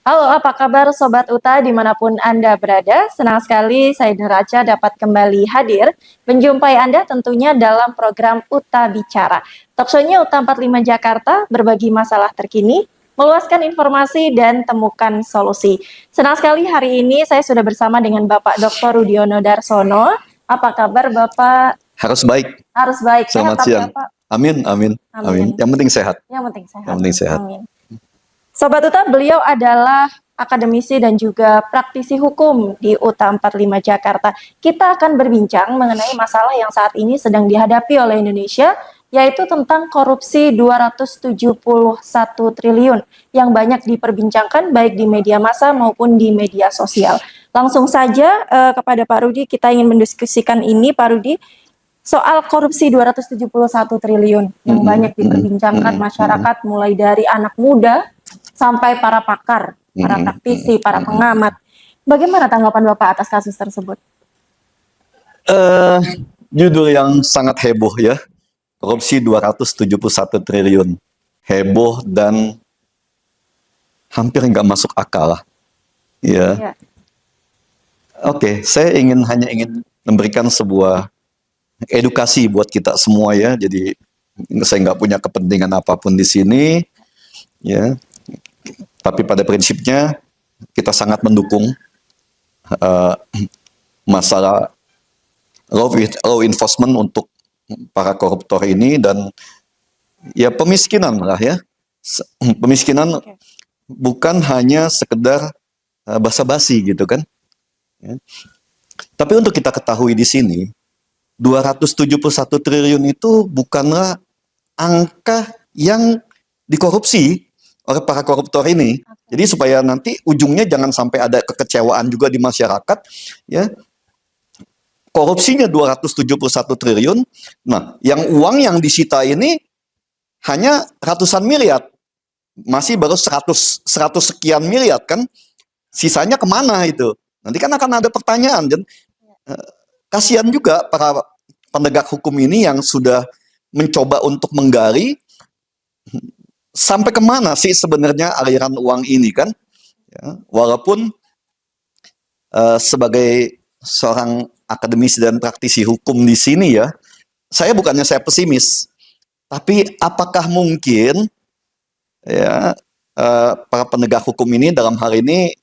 Halo, apa kabar Sobat Uta dimanapun Anda berada? Senang sekali saya Neraca dapat kembali hadir menjumpai Anda tentunya dalam program Uta Bicara. Talk show-nya Uta 45 Jakarta berbagi masalah terkini, meluaskan informasi dan temukan solusi. Senang sekali hari ini saya sudah bersama dengan Bapak Dr. Rudiono Darsono. Apa kabar Bapak? Harus baik. Harus baik. Selamat sehat siang. ya, Pak? Amin, amin, amin. Yang penting sehat. Yang penting sehat. Yang penting sehat. Amin. Sobat Uta, beliau adalah akademisi dan juga praktisi hukum di UTA 45 Jakarta. Kita akan berbincang mengenai masalah yang saat ini sedang dihadapi oleh Indonesia, yaitu tentang korupsi 271 triliun yang banyak diperbincangkan baik di media massa maupun di media sosial. Langsung saja kepada Pak Rudi, kita ingin mendiskusikan ini, Pak Rudi, soal korupsi 271 triliun yang banyak diperbincangkan masyarakat, mulai dari anak muda sampai para pakar, para praktisi, para pengamat. Bagaimana tanggapan Bapak atas kasus tersebut? Judul yang sangat heboh ya. Korupsi 271 triliun. Heboh dan hampir nggak masuk akal lah. Ya. Oke, saya hanya ingin memberikan sebuah edukasi buat kita semua ya. Jadi saya nggak punya kepentingan apapun di sini. Ya. Tapi pada prinsipnya kita sangat mendukung masalah law enforcement untuk para koruptor ini dan ya pemiskinan lah ya. Pemiskinan bukan hanya sekedar basa-basi gitu kan. Ya. Tapi untuk kita ketahui di sini 271 triliun itu bukanlah angka yang dikorupsi oleh para koruptor ini. Jadi supaya nanti ujungnya jangan sampai ada kekecewaan juga di masyarakat ya. Korupsinya 271 triliun. Nah, uang yang disita ini hanya ratusan miliar. Masih baru 100 sekian miliar kan. Sisanya kemana itu? Nanti kan akan ada pertanyaan dan kasihan juga para penegak hukum ini yang sudah mencoba untuk menggali sampai kemana sih sebenarnya aliran uang ini kan? Ya, walaupun sebagai seorang akademisi dan praktisi hukum di sini ya, saya pesimis, tapi apakah mungkin ya para penegak hukum ini dalam hal ini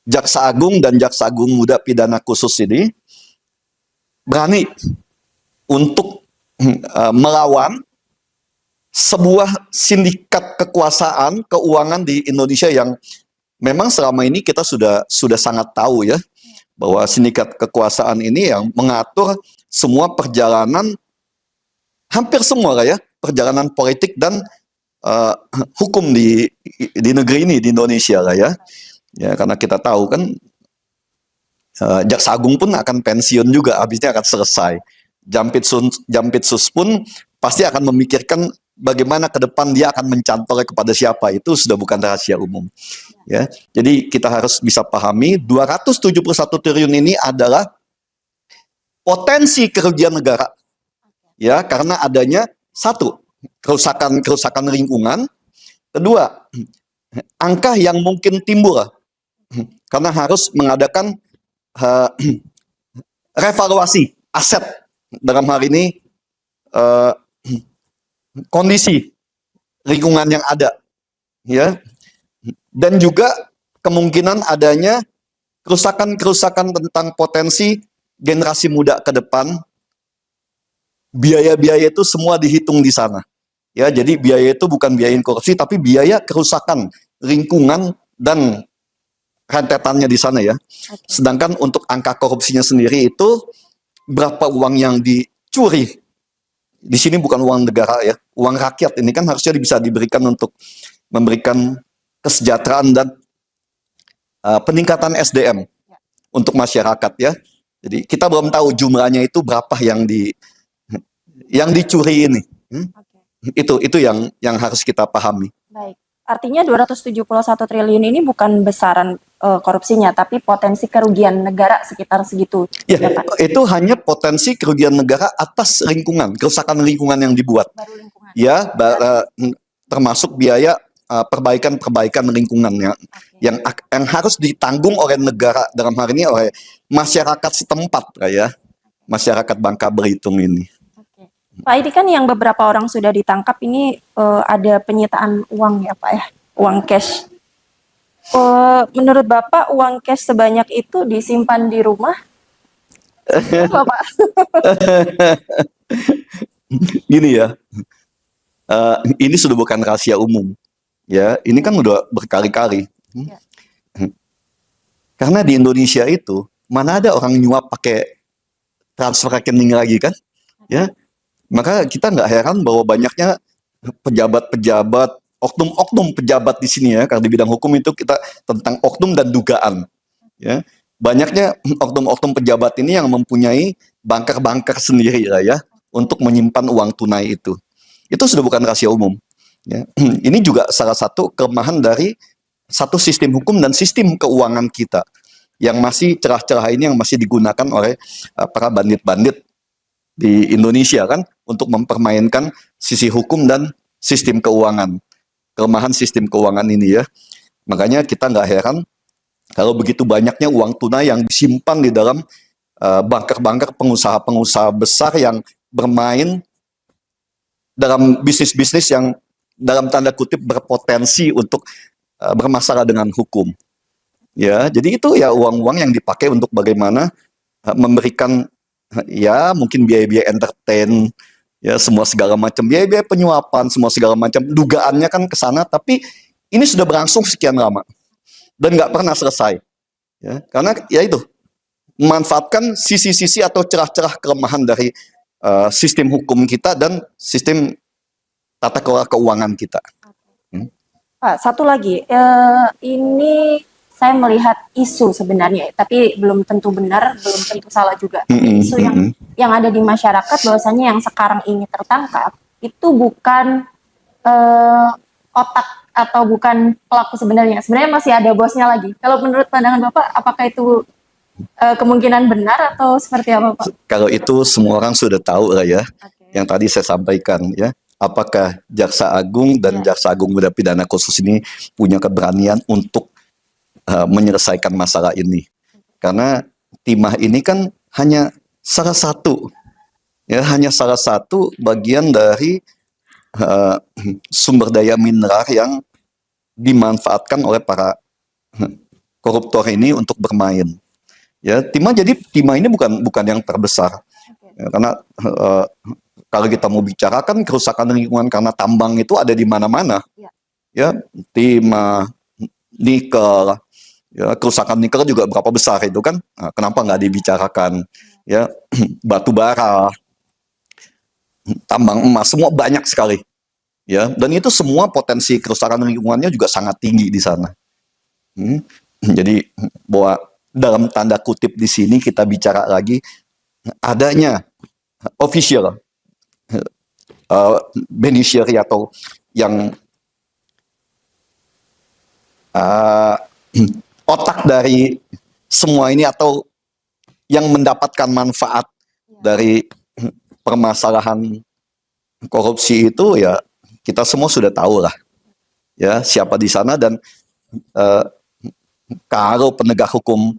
Jaksa Agung dan Jaksa Agung Muda Pidana Khusus ini berani untuk melawan sebuah sindikat kekuasaan keuangan di Indonesia yang memang selama ini kita sudah sangat tahu ya bahwa sindikat kekuasaan ini yang mengatur semua perjalanan, hampir semua lah ya, perjalanan politik dan hukum di negeri ini, di Indonesia lah ya. Ya karena kita tahu kan Jaksa Agung pun akan pensiun juga, habisnya akan selesai. Jampitsus pun pasti akan memikirkan bagaimana ke depan dia akan mencantolnya kepada siapa, itu sudah bukan rahasia umum. Ya, jadi kita harus bisa pahami 271 triliun ini adalah potensi kerugian negara. Ya, karena adanya satu, kerusakan lingkungan, kedua, angka yang mungkin timbul karena harus mengadakan revaluasi aset, dalam hal ini kondisi lingkungan yang ada ya, dan juga kemungkinan adanya kerusakan tentang potensi generasi muda ke depan. Biaya-biaya itu semua dihitung di sana ya, jadi biaya itu bukan biaya korupsi tapi biaya kerusakan lingkungan dan rentetannya di sana ya. Sedangkan untuk angka korupsinya sendiri itu berapa uang yang dicuri. Di sini bukan uang negara ya, uang rakyat ini kan harusnya bisa diberikan untuk memberikan kesejahteraan dan peningkatan SDM untuk masyarakat ya. Jadi kita belum tahu jumlahnya itu berapa yang dicuri ini. Itu yang harus kita pahami. Baik. Artinya 271 triliun ini bukan besaran korupsinya, tapi potensi kerugian negara sekitar segitu. Ya, itu hanya potensi kerugian negara atas lingkungan, kerusakan lingkungan yang dibuat. Baru lingkungan. Ya, termasuk biaya perbaikan-perbaikan lingkungannya yang harus ditanggung oleh negara, dalam hal ini oleh masyarakat setempat ya, masyarakat Bangka Belitung ini. Oke. Pak, ini kan yang beberapa orang sudah ditangkap ini ada penyitaan uang ya Pak ya, uang cash. Menurut Bapak uang cash sebanyak itu disimpan di rumah? Apa, Pak? Gini ya, ini sudah bukan rahasia umum. Ya, ini kan udah berkali-kali. Ya. Karena di Indonesia itu mana ada orang nyuap pakai transfer rekening lagi kan? Ya, maka kita nggak heran bahwa banyaknya pejabat-pejabat, oknum-oknum pejabat di sini ya, karena di bidang hukum itu kita tentang oknum dan dugaan. Ya, banyaknya oknum-oknum pejabat ini yang mempunyai bunker-bunker sendiri lah ya untuk menyimpan uang tunai itu. Itu sudah bukan rahasia umum. Ya. Ini juga salah satu kelemahan dari satu sistem hukum dan sistem keuangan kita yang masih celah-celah ini yang masih digunakan oleh para bandit-bandit di Indonesia kan untuk mempermainkan sisi hukum dan sistem keuangan. Kelemahan sistem keuangan ini ya. Makanya kita nggak heran kalau begitu banyaknya uang tunai yang disimpan di dalam bunker-bunker pengusaha-pengusaha besar yang bermain dalam bisnis-bisnis yang dalam tanda kutip berpotensi untuk bermasalah dengan hukum. Ya, jadi itu ya uang-uang yang dipakai untuk bagaimana memberikan ya mungkin biaya-biaya entertain, ya semua segala macam biaya-biaya penyuapan, semua segala macam dugaannya kan ke sana, tapi ini sudah berlangsung sekian lama dan nggak pernah selesai. Ya, karena ya itu memanfaatkan sisi-sisi atau celah-celah kelemahan dari sistem hukum kita dan sistem tata kelola keuangan kita. Pak, satu lagi, ini saya melihat isu sebenarnya, tapi belum tentu benar, belum tentu salah juga. Isu yang ada di masyarakat bahwasanya yang sekarang ini tertangkap itu bukan otak atau bukan pelaku sebenarnya. Sebenarnya masih ada bosnya lagi. Kalau menurut pandangan Bapak, apakah itu kemungkinan benar atau seperti apa, Pak? Kalau itu semua orang sudah tahu lah ya. Yang tadi saya sampaikan ya. Apakah Jaksa Agung dan Jaksa Agung Muda Pidana Khusus ini punya keberanian untuk menyelesaikan masalah ini? Karena timah ini kan hanya salah satu, ya hanya salah satu bagian dari sumber daya mineral yang dimanfaatkan oleh para koruptor ini untuk bermain. Ya, timah ini bukan yang terbesar, ya, karena kalau kita mau bicarakan kerusakan lingkungan karena tambang itu ada di mana-mana, ya timah, nikel, ya kerusakan nikel juga berapa besar itu kan? Nah, kenapa nggak dibicarakan? Ya batu bara, tambang emas, semua banyak sekali, ya dan itu semua potensi kerusakan lingkungannya juga sangat tinggi di sana. Jadi bahwa dalam tanda kutip di sini kita bicara lagi adanya official beneficiary atau yang otak dari semua ini atau yang mendapatkan manfaat dari permasalahan korupsi itu ya kita semua sudah tahu lah ya siapa di sana dan kalau penegak hukum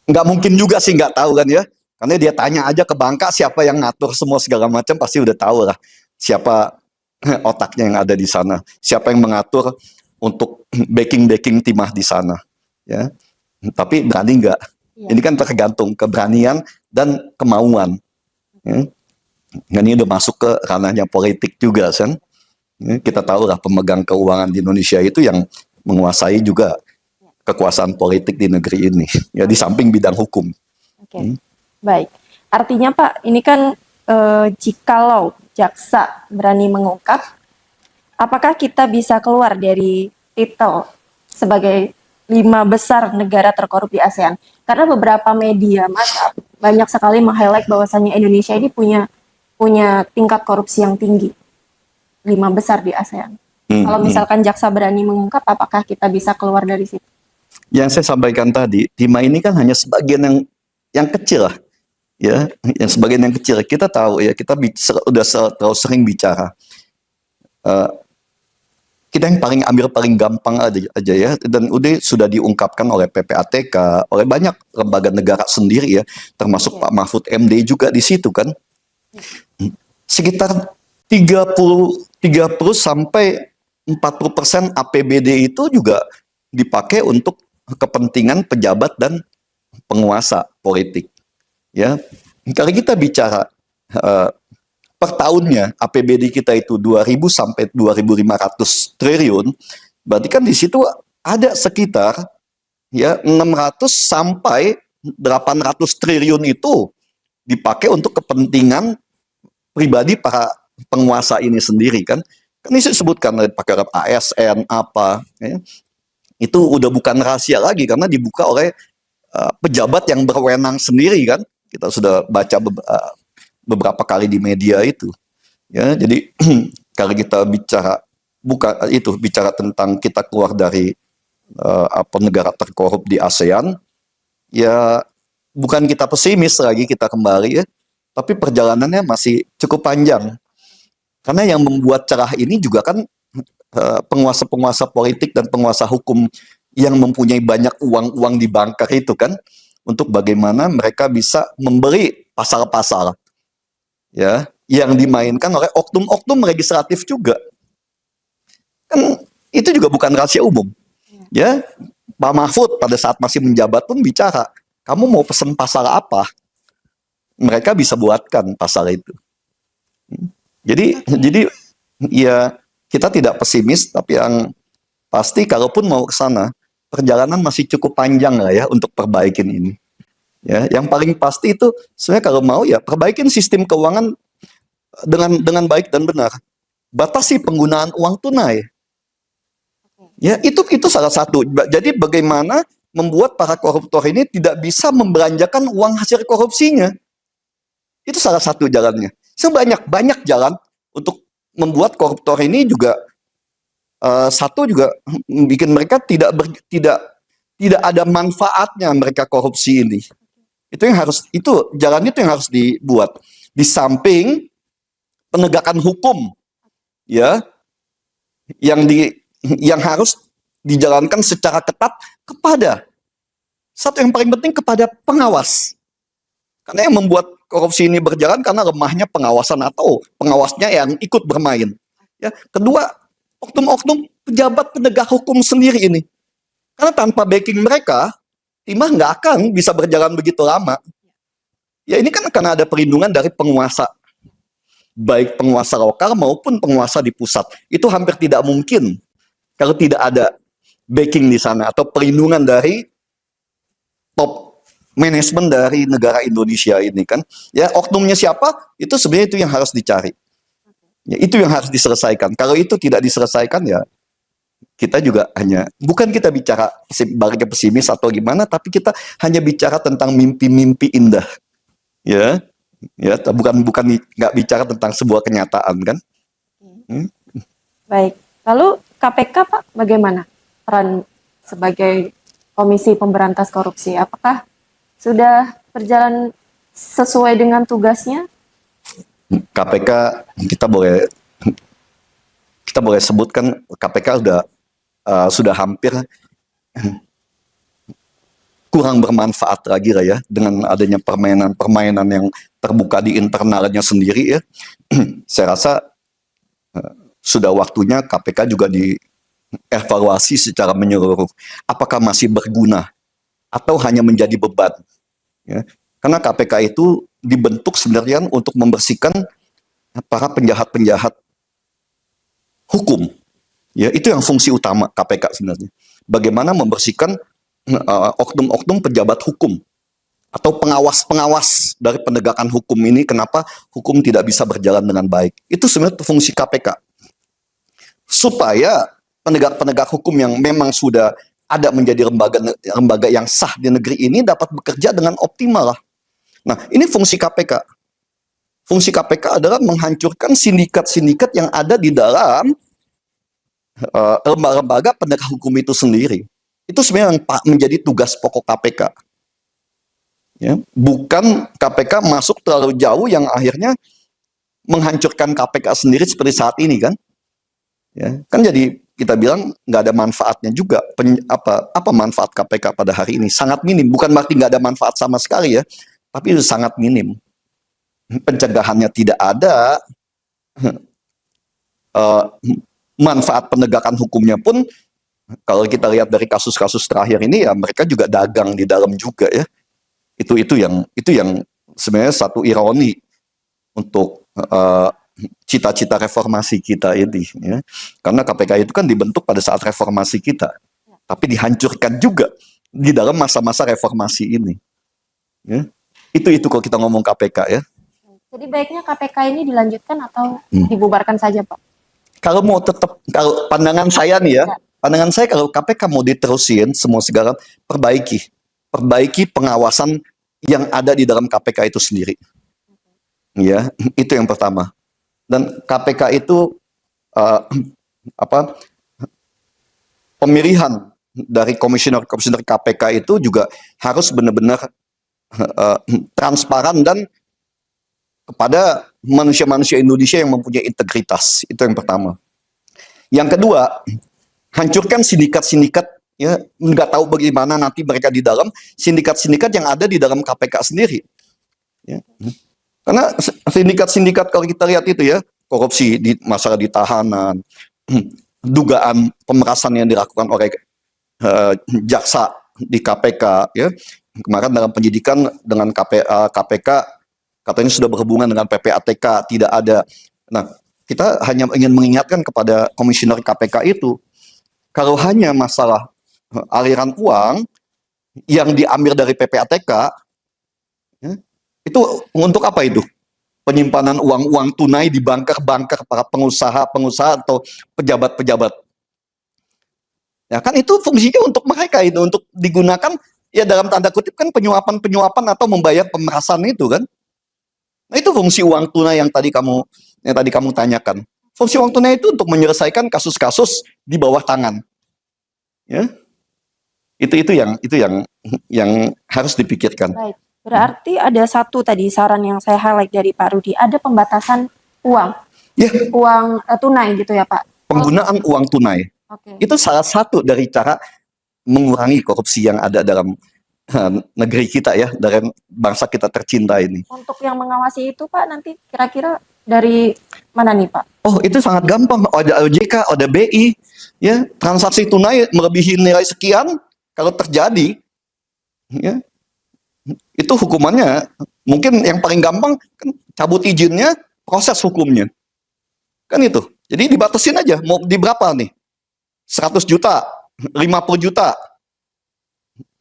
nggak mungkin juga sih nggak tahu kan ya. Karena dia tanya aja ke Bangka siapa yang ngatur semua segala macam pasti udah tahu lah siapa otaknya yang ada di sana, siapa yang mengatur untuk backing timah di sana, ya. Tapi berani nggak? Ini kan tergantung keberanian dan kemauan. Ya. Ini udah masuk ke ranahnya politik juga kan. Ya, kita tahu lah pemegang keuangan di Indonesia itu yang menguasai juga kekuasaan politik di negeri ini. Ya di samping bidang hukum. Oke. Baik, artinya Pak, ini kan jikalau jaksa berani mengungkap, apakah kita bisa keluar dari titel sebagai 5 besar negara terkorup di ASEAN? Karena beberapa media massa banyak sekali meng-highlight bahwasannya Indonesia ini punya tingkat korupsi yang tinggi, 5 besar di ASEAN. Kalau misalkan jaksa berani mengungkap, apakah kita bisa keluar dari situ? Yang saya sampaikan tadi, timah ini kan hanya sebagian yang kecil lah. Ya, yang sebagian yang kecil kita tahu ya kita udah terlalu sering bicara kita yang paling ambil paling gampang aja ya, dan udah sudah diungkapkan oleh PPATK, oleh banyak lembaga negara sendiri ya, termasuk Pak Mahfud MD juga di situ kan. Sekitar 30 sampai 40% APBD itu juga dipakai untuk kepentingan pejabat dan penguasa politik. Ya, kalau kita bicara per tahunnya APBD kita itu 2.000 sampai 2.500 triliun, berarti kan di situ ada sekitar ya 600 sampai 800 triliun itu dipakai untuk kepentingan pribadi para penguasa ini sendiri kan. Kan ini disebutkan pakai ASN apa ya. Itu udah bukan rahasia lagi karena dibuka oleh pejabat yang berwenang sendiri kan. Kita sudah baca beberapa kali di media itu ya. Jadi kalau kita bicara tentang kita keluar dari negara terkorup di ASEAN ya, bukan kita pesimis lagi kita kembali ya, tapi perjalanannya masih cukup panjang karena yang membuat cerah ini juga kan penguasa-penguasa politik dan penguasa hukum yang mempunyai banyak uang di bunker itu kan, untuk bagaimana mereka bisa membeli pasal-pasal ya yang dimainkan oleh oknum-oknum legislatif juga. Kan itu juga bukan rahasia umum. Ya, Pak Mahfud pada saat masih menjabat pun bicara, kamu mau pesen pasal apa? Mereka bisa buatkan pasal itu. Jadi ya kita tidak pesimis, tapi yang pasti kalaupun mau ke sana, perjalanan masih cukup panjang lah ya untuk perbaikin ini. Ya, yang paling pasti itu sebenarnya kalau mau ya perbaikin sistem keuangan dengan baik dan benar. Batasi penggunaan uang tunai. Ya, itu salah satu. Jadi bagaimana membuat para koruptor ini tidak bisa membelanjakan uang hasil korupsinya. Itu salah satu jalannya. Sebanyak jalan untuk membuat koruptor ini juga satu juga bikin mereka tidak ada manfaatnya mereka korupsi ini. Jalan itu yang harus dibuat. Di samping penegakan hukum ya yang harus dijalankan secara ketat kepada yang paling penting kepada pengawas. Karena yang membuat korupsi ini berjalan karena lemahnya pengawasan atau pengawasnya yang ikut bermain. Ya, kedua, oknum-oknum pejabat penegak hukum sendiri ini. Karena tanpa backing mereka, timah nggak akan bisa berjalan begitu lama. Ya ini kan karena ada perlindungan dari penguasa, baik penguasa lokal maupun penguasa di pusat. Itu hampir tidak mungkin kalau tidak ada backing di sana atau perlindungan dari top manajemen dari negara Indonesia ini kan. Ya oknumnya siapa? Itu sebenarnya itu yang harus dicari. Ya, itu yang harus diselesaikan. Kalau itu tidak diselesaikan ya kita juga bukan kita bicara baliknya pesimis atau gimana, tapi kita hanya bicara tentang mimpi-mimpi indah. Ya, bukan nggak bicara tentang sebuah kenyataan kan. Baik, lalu KPK Pak bagaimana peran sebagai Komisi Pemberantas Korupsi? Apakah sudah berjalan sesuai dengan tugasnya? KPK kita boleh sebutkan KPK sudah hampir kurang bermanfaat lagi lah ya dengan adanya permainan yang terbuka di internalnya sendiri ya. Saya rasa sudah waktunya KPK juga dievaluasi secara menyeluruh. Apakah masih berguna atau hanya menjadi beban? Ya. Karena KPK itu dibentuk sebenarnya untuk membersihkan para penjahat-penjahat hukum. Ya, itu yang fungsi utama KPK sebenarnya. Bagaimana membersihkan oknum-oknum pejabat hukum atau pengawas-pengawas dari penegakan hukum ini, kenapa hukum tidak bisa berjalan dengan baik. Itu sebenarnya fungsi KPK. Supaya penegak-penegak hukum yang memang sudah ada menjadi lembaga yang sah di negeri ini dapat bekerja dengan optimal lah. Nah, ini fungsi KPK. Fungsi KPK adalah menghancurkan sindikat-sindikat yang ada di dalam lembaga-lembaga penegak hukum itu sendiri. Itu sebenarnya yang menjadi tugas pokok KPK. Ya, bukan KPK masuk terlalu jauh yang akhirnya menghancurkan KPK sendiri seperti saat ini kan. Ya, kan jadi kita bilang nggak ada manfaatnya juga. Apa manfaat KPK pada hari ini? Sangat minim. Bukan berarti nggak ada manfaat sama sekali ya, tapi itu sangat minim. Pencegahannya tidak ada, eh, manfaat penegakan hukumnya pun kalau kita lihat dari kasus-kasus terakhir ini ya mereka juga dagang di dalam juga ya. Itu yang sebenarnya satu ironi untuk cita-cita reformasi kita ini ya. Karena KPK itu kan dibentuk pada saat reformasi kita, tapi dihancurkan juga di dalam masa-masa reformasi ini ya. Itu kalau kita ngomong KPK ya. Jadi baiknya KPK ini dilanjutkan atau dibubarkan saja, Pak? Kalau pandangan saya nih ya, pandangan saya kalau KPK mau diterusin semua segala perbaiki pengawasan yang ada di dalam KPK itu sendiri. Ya, itu yang pertama. Dan KPK itu pemilihan dari komisioner KPK itu juga harus benar-benar transparan dan kepada manusia-manusia Indonesia yang mempunyai integritas. Itu yang pertama. Yang kedua, hancurkan sindikat-sindikat ya, nggak tahu bagaimana nanti mereka di dalam sindikat-sindikat yang ada di dalam KPK sendiri. Ya. Karena sindikat-sindikat kalau kita lihat itu ya, korupsi di masalah di tahanan, dugaan pemerasan yang dilakukan oleh jaksa di KPK ya. Kemarin dalam penyidikan dengan KPK katanya sudah berhubungan dengan PPATK, tidak ada. Nah, kita hanya ingin mengingatkan kepada komisioner KPK itu, kalau hanya masalah aliran uang yang diambil dari PPATK, ya, itu untuk apa itu? Penyimpanan uang-uang tunai di bunker-bunker para pengusaha-pengusaha atau pejabat-pejabat. Ya kan itu fungsinya untuk mereka itu, untuk digunakan ya dalam tanda kutip kan penyuapan-penyuapan atau membayar pemerasan itu kan. Nah itu fungsi uang tunai yang tadi kamu tanyakan. Fungsi uang tunai itu untuk menyelesaikan kasus-kasus di bawah tangan. Ya. Itu yang harus dipikirkan. Baik. Berarti ada satu tadi saran yang saya highlight dari Pak Rudi, ada pembatasan uang. Ya. Uang tunai gitu ya, Pak. Penggunaan uang tunai. Oke. Itu salah satu dari cara mengurangi korupsi yang ada dalam negeri kita ya, dari bangsa kita tercinta ini. Untuk yang mengawasi itu Pak, nanti kira-kira dari mana nih Pak? Oh itu sangat gampang, ada OJK, ada BI, ya transaksi tunai melebihi nilai sekian, kalau terjadi, ya itu hukumannya mungkin yang paling gampang kan cabut izinnya, proses hukumnya, kan itu. Jadi dibatasin aja, mau di berapa nih? 100 juta, 50 juta.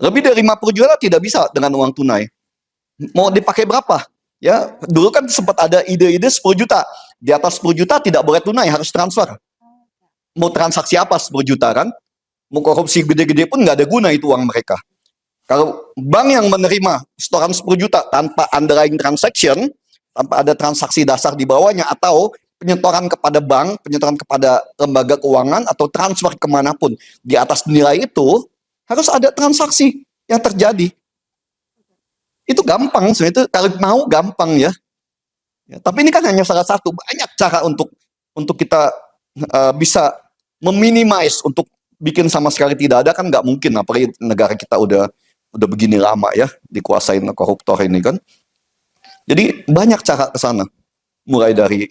Lebih dari 50 juta tidak bisa dengan uang tunai. Mau dipakai berapa? Ya, dulu kan sempat ada ide-ide 10 juta. Di atas 10 juta tidak boleh tunai, harus transfer. Mau transaksi apa 10 juta kan? Mau korupsi gede-gede pun nggak ada guna itu uang mereka. Kalau bank yang menerima setoran 10 juta tanpa underlying transaction, tanpa ada transaksi dasar di bawahnya, atau penyetoran kepada bank, penyetoran kepada lembaga keuangan, atau transfer kemanapun di atas nilai itu, harus ada transaksi yang terjadi. Itu gampang, sebenarnya itu kalau mau gampang ya. Tapi ini kan hanya salah satu, banyak cara untuk kita bisa meminimais, untuk bikin sama sekali tidak ada kan nggak mungkin, apalagi negara kita udah begini lama ya dikuasain koruptor ini kan. Jadi banyak cara ke sana, mulai dari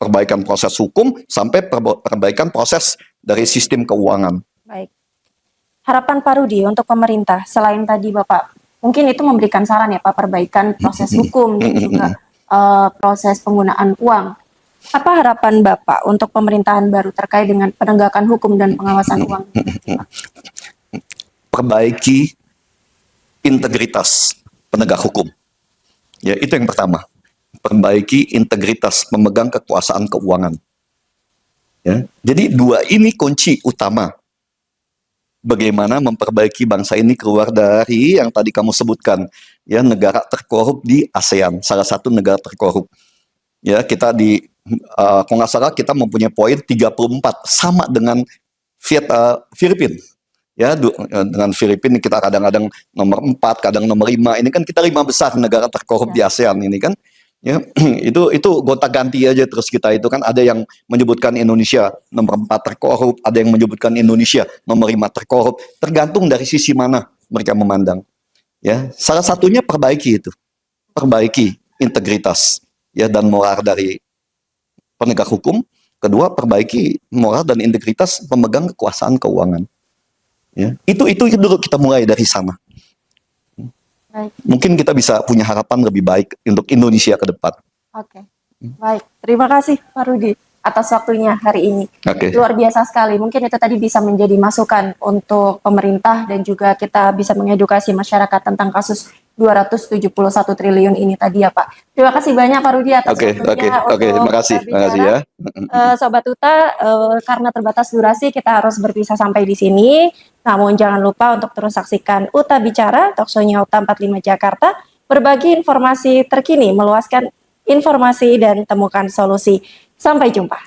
perbaikan proses hukum sampai perbaikan proses dari sistem keuangan. Baik. Harapan Pak Rudi untuk pemerintah, selain tadi Bapak, mungkin itu memberikan saran ya Pak, perbaikan proses hukum dan juga proses penggunaan uang. Apa harapan Bapak untuk pemerintahan baru terkait dengan penegakan hukum dan pengawasan uang? Perbaiki integritas penegak hukum. Ya, itu yang pertama. Perbaiki integritas pemegang kekuasaan keuangan. Ya, jadi dua ini kunci utama. Bagaimana memperbaiki bangsa ini keluar dari yang tadi kamu sebutkan, ya negara terkorup di ASEAN, salah satu negara terkorup. Ya kita kalau nggak salah kita mempunyai poin 34 sama dengan Filipina. Ya dengan Filipina kita kadang-kadang nomor 4, kadang nomor 5. Ini kan kita 5 besar negara terkorup di ASEAN ini kan. Ya, itu gonta-ganti aja terus kita itu kan ada yang menyebutkan Indonesia nomor 4 terkorup, ada yang menyebutkan Indonesia nomor 5 terkorup, tergantung dari sisi mana mereka memandang. Ya, salah satunya perbaiki integritas ya dan moral dari penegak hukum. Kedua, perbaiki moral dan integritas pemegang kekuasaan keuangan. Ya, itu dulu kita mulai dari sana. Baik. Mungkin kita bisa punya harapan lebih baik untuk Indonesia ke depan. Oke. Baik, terima kasih Pak Rudi atas waktunya hari ini. Oke. Luar biasa sekali. Mungkin itu tadi bisa menjadi masukan untuk pemerintah dan juga kita bisa mengedukasi masyarakat tentang kasus 271 triliun ini tadi ya Pak. Terima kasih banyak Pak Rudi atas Oke, waktunya terima kasih ya. Sobat Uta, karena terbatas durasi kita harus berpisah sampai di sini. Namun jangan lupa untuk terus saksikan Uta Bicara, talkshow-nya Uta 45 Jakarta, berbagi informasi terkini, meluaskan informasi dan temukan solusi. Sampai jumpa.